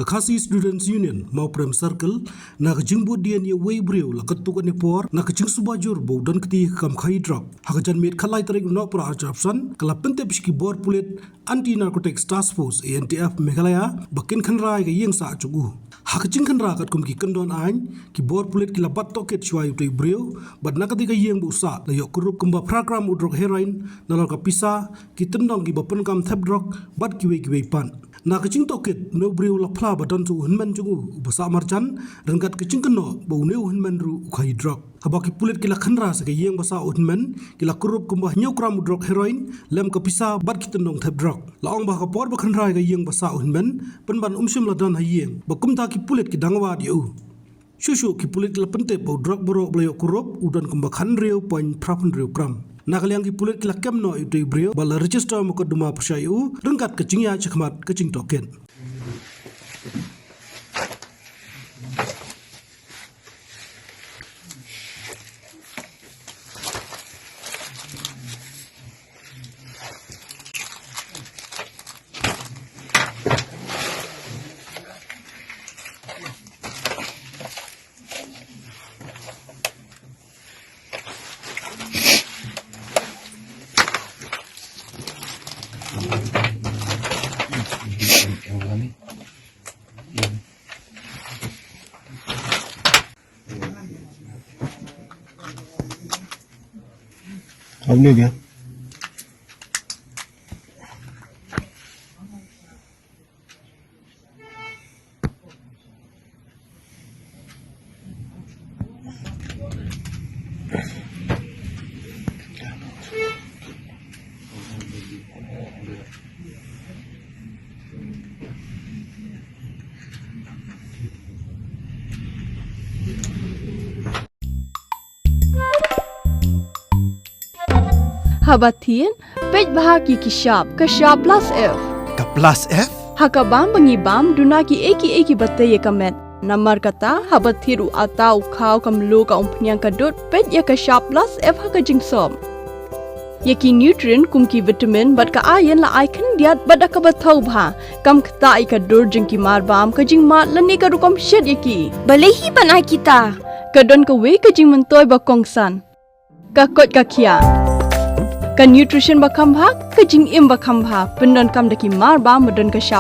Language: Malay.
Khaïi Students Union Mawprem Circle na ka Jingbud-dien ye way brio la ketuk ne por na ka Suba jur bo dan keti kam Khaïi Drok ha jan met khalai tarik no pra ajapsan kala pente bishki bor pulit anti narcotics task force ANTF Meghalaya bakin khanrai ga yeng sa chugu ha ka khanra kat kum ki kandon ain ki bor pulit ki labat toket chwai utei brio bad na ka yeng bu sa la yok kurup kumba program udrok heroin na ka pisa ki tendong ki bapen kam thep drok bad ki we pan na ka toket no brio la phla badan tu Hynmen jungu basa marjan rengkat kecing keno bau neu Hynmen ru Khaïi Drok habaki pulit kila khanra sa yeng basa Hynmen kila kurup kumbah nyokram drok heroin lem ka pisa bad kitendong thep drok laong ba ka por ba khanra ga yeng basa Hynmen penban umsim ladan hayeng bakum ta ki pulit ki dangwa diu shushu ki pulit kila pente bau drok boro blayo kurup udan kumbah khanreu point prapun reu gram nakaliang ki pulit kila kemno itu brio bala register mukaduma persyayu rengkat kecingya cekmat kecing token Ini dia. Habatin, pej bahagi kishap, kashap plus F. Ka plus F? Hakabam bangibam dunaki eki bate ye kamet. Namar kata habathiru atau kau kamlu ka umpnyang kadut pej ye kashap plus F haka jingsom. Yeki nutrient kumki vitamin bat ka ayen la aikan diat bada ka bathau bha kam kta ika dur jingki marbam ka jingmat lani ka rukom shed yeki. Balehi banai kita. Kadon ka we ka jing mentoy ba kongsan. Ka kot ka kia. Ka nutrition bakam bha ka jing im bakam bha pendon kam daki mar ba medon ka sharp